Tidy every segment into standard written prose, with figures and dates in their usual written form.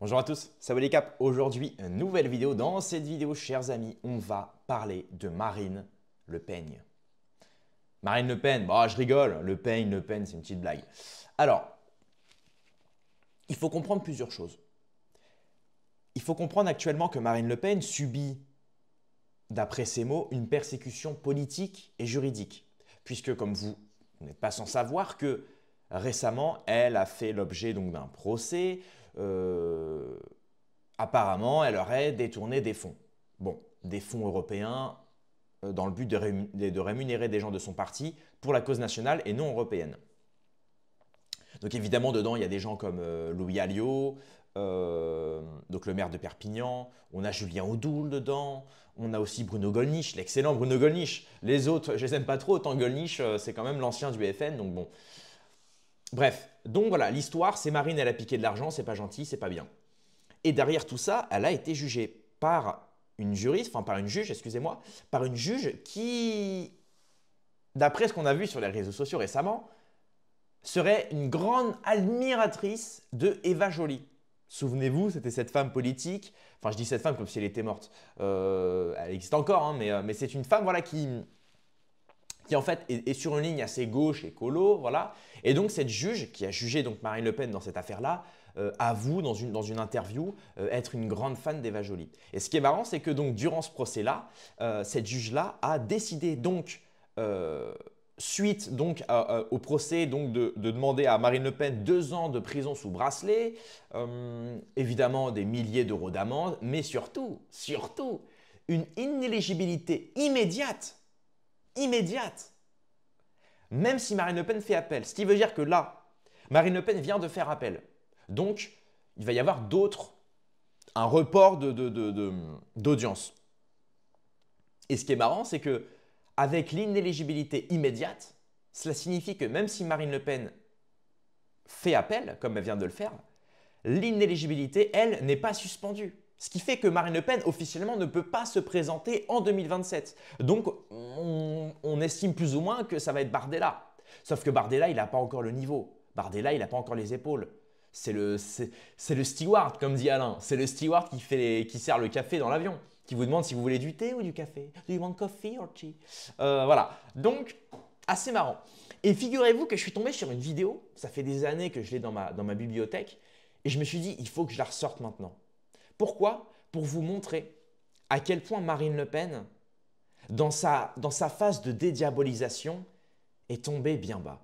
Bonjour à tous, c'est Wally Cap. Aujourd'hui, une nouvelle vidéo. Dans cette vidéo, chers amis, on va parler de Marine Le Pen. Marine Le Pen, bah, je rigole, Le Pen, c'est une petite blague. Alors, il faut comprendre plusieurs choses. Il faut comprendre actuellement que Marine Le Pen subit, d'après ses mots, une persécution politique et juridique. Puisque, comme vous n'êtes pas sans savoir que récemment, elle a fait l'objet donc d'un procès. Apparemment, elle aurait détourné des fonds. Bon, des fonds européens dans le but de rémunérer des gens de son parti pour la cause nationale et non européenne. Donc évidemment, dedans, il y a des gens comme Louis Alliot, donc le maire de Perpignan, on a Julien Audoul dedans, on a aussi Bruno Gollnisch, l'excellent Bruno Gollnisch. Les autres, je les aime pas trop, autant Gollnisch, c'est quand même l'ancien du FN, donc bon. Bref, donc voilà, l'histoire, c'est Marine, elle a piqué de l'argent, c'est pas gentil, c'est pas bien. Et derrière tout ça, elle a été jugée par une juriste, enfin par une juge, excusez-moi, par une juge qui, d'après ce qu'on a vu sur les réseaux sociaux récemment, serait une grande admiratrice de Eva Joly. Souvenez-vous, c'était cette femme politique, enfin je dis cette femme comme si elle était morte, elle existe encore, hein, mais c'est une femme voilà, qui en fait est sur une ligne assez gauche, écolo, voilà. Et donc cette juge qui a jugé donc Marine Le Pen dans cette affaire-là, avoue dans une interview être une grande fan d'Eva Joly. Et ce qui est marrant, c'est que donc durant ce procès-là, cette juge-là a décidé donc suite donc au procès donc de demander à Marine Le Pen 2 ans de prison sous bracelet, évidemment des milliers d'euros d'amende, mais surtout une inéligibilité immédiate, même si Marine Le Pen fait appel. Ce qui veut dire que là, Marine Le Pen vient de faire appel. Donc, il va y avoir un report d'audience. Et ce qui est marrant, c'est que avec l'inéligibilité immédiate, cela signifie que même si Marine Le Pen fait appel, comme elle vient de le faire, l'inéligibilité, elle, n'est pas suspendue. Ce qui fait que Marine Le Pen, officiellement, ne peut pas se présenter en 2027. Donc, on estime plus ou moins que ça va être Bardella. Sauf que Bardella, il n'a pas encore le niveau. Bardella, il n'a pas encore les épaules. C'est le steward, comme dit Alain. C'est le steward qui sert le café dans l'avion, qui vous demande si vous voulez du thé ou du café. Do you want coffee or tea? Voilà. Donc, assez marrant. Et figurez-vous que je suis tombé sur une vidéo, ça fait des années que je l'ai dans ma bibliothèque, et je me suis dit, il faut que je la ressorte maintenant. Pourquoi? Pour vous montrer à quel point Marine Le Pen, dans sa phase de dédiabolisation, est tombée bien bas.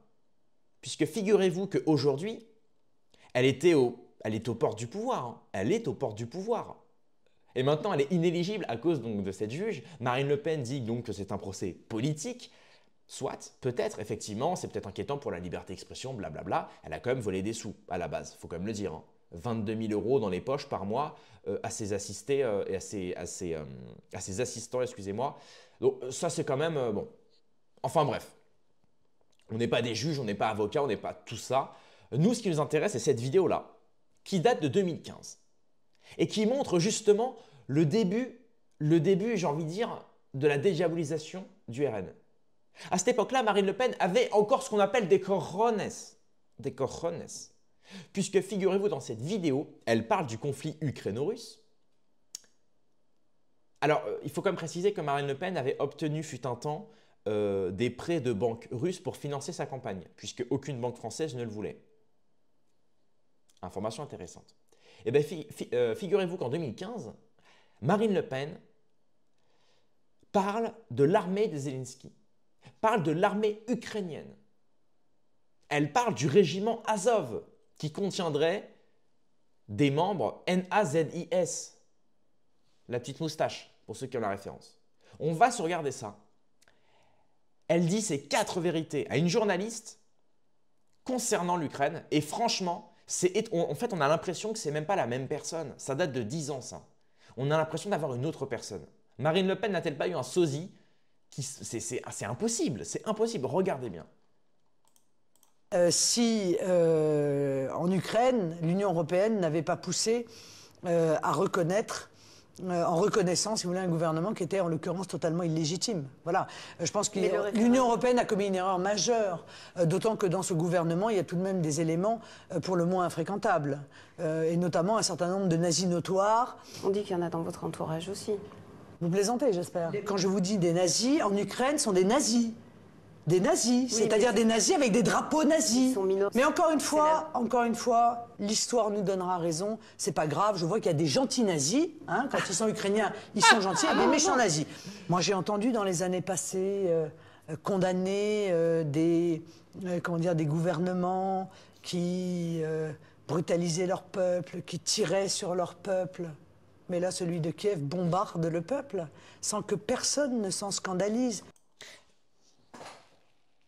Puisque figurez-vous qu'aujourd'hui, elle est aux portes du pouvoir. Hein. Elle est aux portes du pouvoir. Et maintenant, elle est inéligible à cause donc, de cette juge. Marine Le Pen dit donc que c'est un procès politique. Soit, peut-être, effectivement, c'est peut-être inquiétant pour la liberté d'expression, blablabla. Elle a quand même volé des sous à la base, il faut quand même le dire. Hein. 22 000 euros dans les poches par mois à ses assistés et à ses assistants, excusez-moi. Donc ça, c'est quand même bon. Enfin bref, on n'est pas des juges, on n'est pas avocats, on n'est pas tout ça. Nous, ce qui nous intéresse, c'est cette vidéo-là, qui date de 2015 et qui montre justement le début, j'ai envie de dire, de la dédiabolisation du RN. À cette époque-là, Marine Le Pen avait encore ce qu'on appelle des cojones. Des cojones. Puisque figurez-vous, dans cette vidéo, elle parle du conflit ukraino-russe. Alors, il faut quand même préciser que Marine Le Pen avait obtenu, fut un temps, des prêts de banques russes pour financer sa campagne, puisque aucune banque française ne le voulait. Information intéressante. Eh bien, figurez-vous qu'en 2015, Marine Le Pen parle de l'armée de Zelensky, parle de l'armée ukrainienne. Elle parle du régiment Azov, qui contiendrait des membres NAZIS, la petite moustache, pour ceux qui ont la référence. On va se regarder ça. Elle dit ces 4 vérités à une journaliste concernant l'Ukraine, et franchement, en fait, on a l'impression que ce n'est même pas la même personne. Ça date de 10 ans, ça. On a l'impression d'avoir une autre personne. Marine Le Pen n'a-t-elle pas eu un sosie? C'est impossible, c'est impossible. Regardez bien. Si en Ukraine, l'Union européenne n'avait pas poussé à reconnaître en reconnaissant, si vous voulez, un gouvernement qui était en l'occurrence totalement illégitime. Voilà. Je pense que Mais le référendum- l'Union européenne a commis une erreur majeure, d'autant que dans ce gouvernement, il y a tout de même des éléments pour le moins infréquentables, et notamment un certain nombre de nazis notoires. On dit qu'il y en a dans votre entourage aussi. Vous plaisantez, j'espère. Quand je vous dis des nazis, en Ukraine, sont des nazis. Des nazis, c'est-à-dire des nazis avec des drapeaux nazis. Ils sont minoritaires. Mais encore une fois, l'histoire nous donnera raison. C'est pas grave. Je vois qu'il y a des gentils nazis. Hein, quand ils sont ukrainiens, ils sont gentils. Et des méchants nazis. Moi, j'ai entendu dans les années passées condamner des gouvernements qui brutalisaient leur peuple, qui tiraient sur leur peuple. Mais là, celui de Kiev bombarde le peuple sans que personne ne s'en scandalise.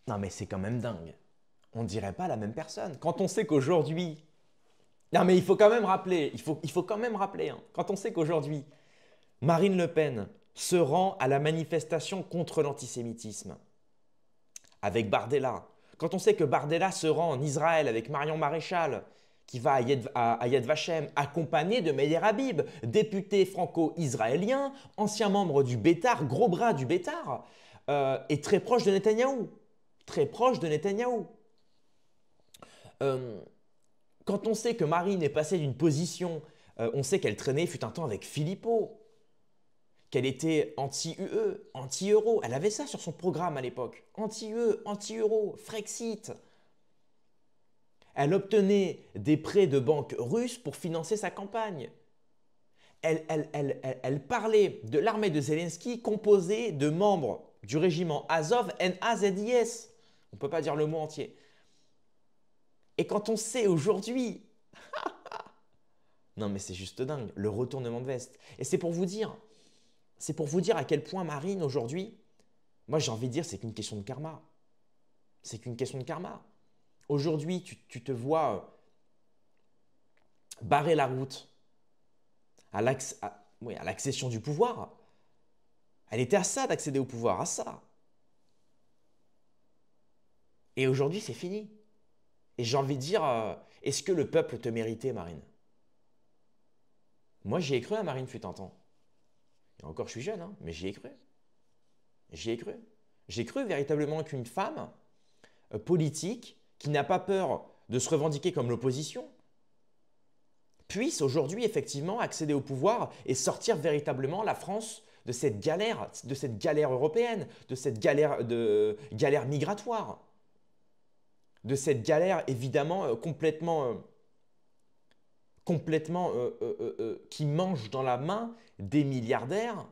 Non mais c'est quand même dingue. On dirait pas la même personne. Quand on sait qu'aujourd'hui... Non mais il faut quand même rappeler, il faut quand même rappeler, hein. Quand on sait qu'aujourd'hui, Marine Le Pen se rend à la manifestation contre l'antisémitisme avec Bardella. Quand on sait que Bardella se rend en Israël avec Marion Maréchal, qui va à Yad Vashem, accompagné de Meir Habib, député franco-israélien, ancien membre du Bétar, gros bras du Bétar, et très proche de Netanyahou. Très proche de Netanyahou. Quand on sait que Marine est passée d'une position, on sait qu'elle traînait fut un temps avec Philippot, qu'elle était anti-UE, anti-euro. Elle avait ça sur son programme à l'époque. Anti-UE, anti-euro, Frexit. Elle obtenait des prêts de banques russes pour financer sa campagne. Elle parlait de l'armée de Zelensky composée de membres du régiment Azov, NAZIS. On ne peut pas dire le mot entier. Et quand on sait aujourd'hui... Non mais c'est juste dingue, le retournement de veste. Et c'est pour vous dire à quel point Marine aujourd'hui, moi j'ai envie de dire c'est qu'une question de karma. C'est qu'une question de karma. Aujourd'hui, tu te vois barrer la route à l'accession du pouvoir. Elle était à ça d'accéder au pouvoir, à ça. Et aujourd'hui, c'est fini. Et j'ai envie de dire, est-ce que le peuple te méritait, Marine? Moi, j'y ai cru à Marine fut un temps. Et encore, je suis jeune, hein, mais j'y ai cru. J'y ai cru. J'ai cru véritablement qu'une femme politique, qui n'a pas peur de se revendiquer comme l'opposition, puisse aujourd'hui effectivement accéder au pouvoir et sortir véritablement la France de cette galère européenne, de cette galère migratoire, de cette galère évidemment qui mange dans la main des milliardaires,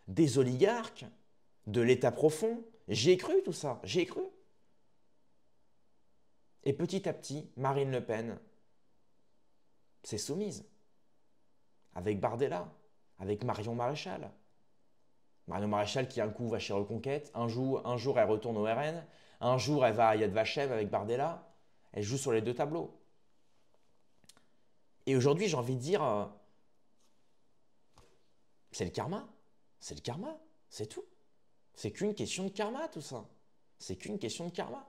des oligarques, de l'État profond. J'y ai cru tout ça, j'y ai cru. Et petit à petit, Marine Le Pen s'est soumise avec Bardella, avec Marion Maréchal. Marion Maréchal qui un coup va chez Reconquête, un jour elle retourne au RN, un jour elle va à Yad Vashem avec Bardella, elle joue sur les deux tableaux. Et aujourd'hui, j'ai envie de dire, c'est le karma, c'est tout. C'est qu'une question de karma tout ça, c'est qu'une question de karma.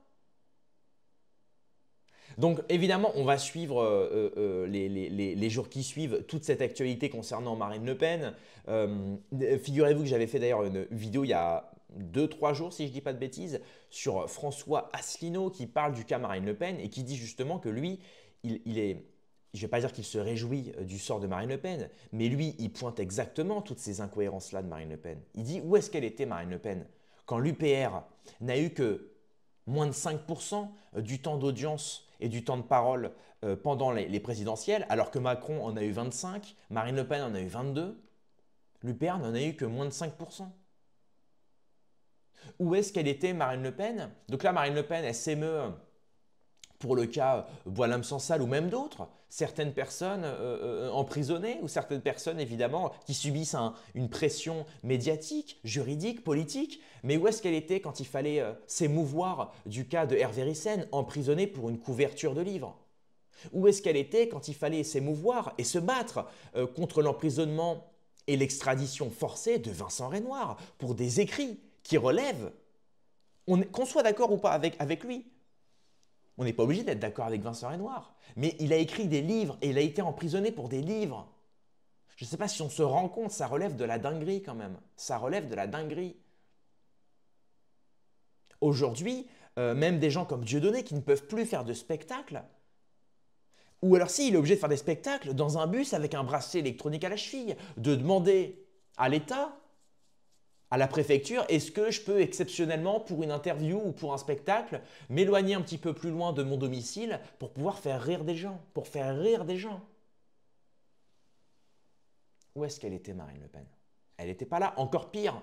Donc évidemment, on va suivre les jours qui suivent toute cette actualité concernant Marine Le Pen. Figurez-vous que j'avais fait d'ailleurs une vidéo il y a 2-3 jours, si je ne dis pas de bêtises, sur François Asselineau qui parle du cas Marine Le Pen et qui dit justement que lui, je ne vais pas dire qu'il se réjouit du sort de Marine Le Pen, mais lui, il pointe exactement toutes ces incohérences-là de Marine Le Pen. Il dit où est-ce qu'elle était Marine Le Pen quand l'UPR n'a eu que moins de 5% du temps d'audience et du temps de parole pendant les présidentielles, alors que Macron en a eu 25, Marine Le Pen en a eu 22, l'UPR n'en a eu que moins de 5%. Où est-ce qu'elle était Marine Le Pen? Donc là, Marine Le Pen, elle s'émeut pour le cas Boualem Sansal ou même d'autres, certaines personnes emprisonnées ou certaines personnes évidemment qui subissent une pression médiatique, juridique, politique. Mais où est-ce qu'elle était quand il fallait s'émouvoir du cas de Hervé Ryssen, emprisonné pour une couverture de livre? Où est-ce qu'elle était quand il fallait s'émouvoir et se battre contre l'emprisonnement et l'extradition forcée de Vincent Renoir pour des écrits qui relèvent, qu'on soit d'accord ou pas avec lui? On n'est pas obligé d'être d'accord avec Vincent Renoir, mais il a écrit des livres et il a été emprisonné pour des livres. Je ne sais pas si on se rend compte, ça relève de la dinguerie quand même. Ça relève de la dinguerie. Aujourd'hui, même des gens comme Dieudonné qui ne peuvent plus faire de spectacle, ou alors si, il est obligé de faire des spectacles dans un bus avec un bracelet électronique à la cheville, de demander à l'État, à la préfecture, est-ce que je peux exceptionnellement, pour une interview ou pour un spectacle, m'éloigner un petit peu plus loin de mon domicile pour pouvoir faire rire des gens, pour faire rire des gens. Où est-ce qu'elle était, Marine Le Pen? Elle n'était pas là. Encore pire,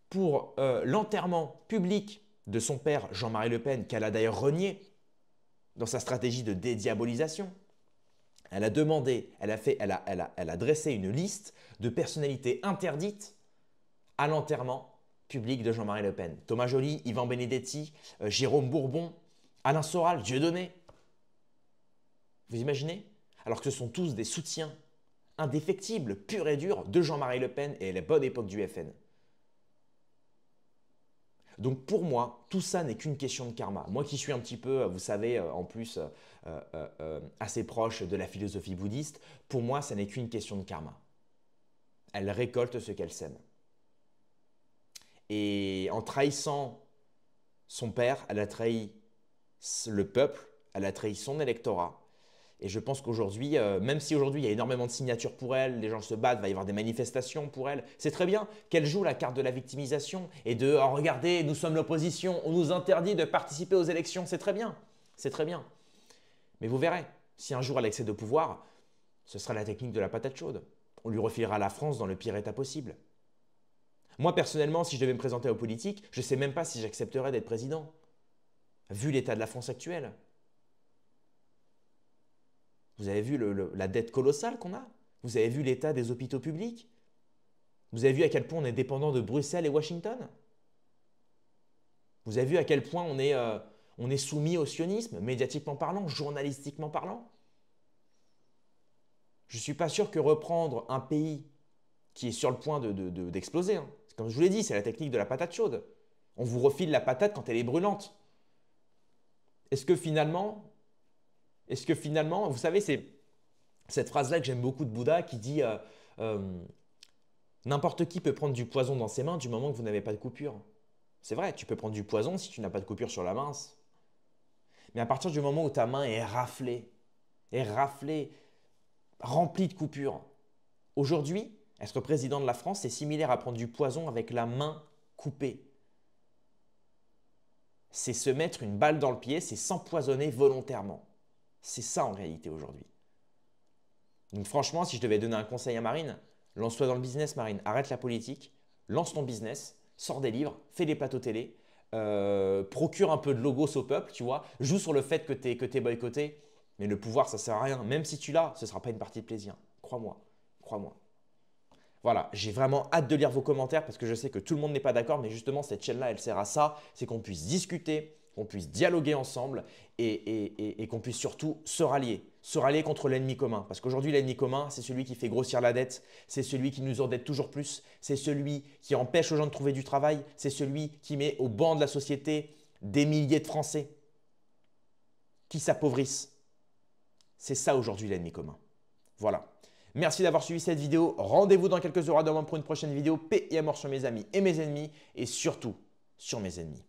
pour l'enterrement public de son père, Jean-Marie Le Pen, qu'elle a d'ailleurs renié dans sa stratégie de dédiabolisation, elle a demandé, elle a dressé une liste de personnalités interdites à l'enterrement public de Jean-Marie Le Pen. Thomas Joly, Yvan Benedetti, Jérôme Bourbon, Alain Soral, Dieudonné. Vous imaginez? Alors que ce sont tous des soutiens indéfectibles, purs et durs de Jean-Marie Le Pen et à la bonne époque du FN. Donc pour moi, tout ça n'est qu'une question de karma. Moi qui suis un petit peu, vous savez, en plus assez proche de la philosophie bouddhiste, pour moi, ça n'est qu'une question de karma. Elle récolte ce qu'elle sème. Et en trahissant son père, elle a trahi le peuple, elle a trahi son électorat. Et je pense qu'aujourd'hui, même si aujourd'hui il y a énormément de signatures pour elle, les gens se battent, il va y avoir des manifestations pour elle, c'est très bien qu'elle joue la carte de la victimisation et de « oh, regardez, nous sommes l'opposition, on nous interdit de participer aux élections », c'est très bien, c'est très bien. Mais vous verrez, si un jour elle accède au pouvoir, ce sera la technique de la patate chaude. On lui refilera la France dans le pire état possible. Moi personnellement, si je devais me présenter aux politiques, je ne sais même pas si j'accepterais d'être président, vu l'état de la France actuelle. Vous avez vu la dette colossale qu'on a? Vous avez vu l'état des hôpitaux publics? Vous avez vu à quel point on est dépendant de Bruxelles et Washington? Vous avez vu à quel point on est soumis au sionisme, médiatiquement parlant, journalistiquement parlant? Je ne suis pas sûr que reprendre un pays qui est sur le point d'exploser, hein. Comme je vous l'ai dit, c'est la technique de la patate chaude. On vous refile la patate quand elle est brûlante. Est-ce que finalement, vous savez, c'est cette phrase-là que j'aime beaucoup de Bouddha qui dit n'importe qui peut prendre du poison dans ses mains du moment que vous n'avez pas de coupure. C'est vrai, tu peux prendre du poison si tu n'as pas de coupure sur la main. Mais à partir du moment où ta main est raflée, remplie de coupures, aujourd'hui, être président de la France, c'est similaire à prendre du poison avec la main coupée. C'est se mettre une balle dans le pied, c'est s'empoisonner volontairement. C'est ça en réalité aujourd'hui. Donc franchement, si je devais donner un conseil à Marine, lance-toi dans le business Marine, arrête la politique, lance ton business, sors des livres, fais des plateaux télé, procure un peu de logos au peuple, tu vois, joue sur le fait que tu es boycotté, mais le pouvoir ça sert à rien, même si tu l'as, ce ne sera pas une partie de plaisir, crois-moi, crois-moi. Voilà, j'ai vraiment hâte de lire vos commentaires parce que je sais que tout le monde n'est pas d'accord, mais justement cette chaîne-là, elle sert à ça, c'est qu'on puisse discuter, qu'on puisse dialoguer ensemble et qu'on puisse surtout se rallier contre l'ennemi commun. Parce qu'aujourd'hui, l'ennemi commun, c'est celui qui fait grossir la dette, c'est celui qui nous endette toujours plus, c'est celui qui empêche aux gens de trouver du travail, c'est celui qui met au banc de la société des milliers de Français qui s'appauvrissent. C'est ça aujourd'hui l'ennemi commun. Voilà. Merci d'avoir suivi cette vidéo. Rendez-vous dans quelques heures à demain pour une prochaine vidéo. Paix et amour sur mes amis et mes ennemis et surtout sur mes ennemis.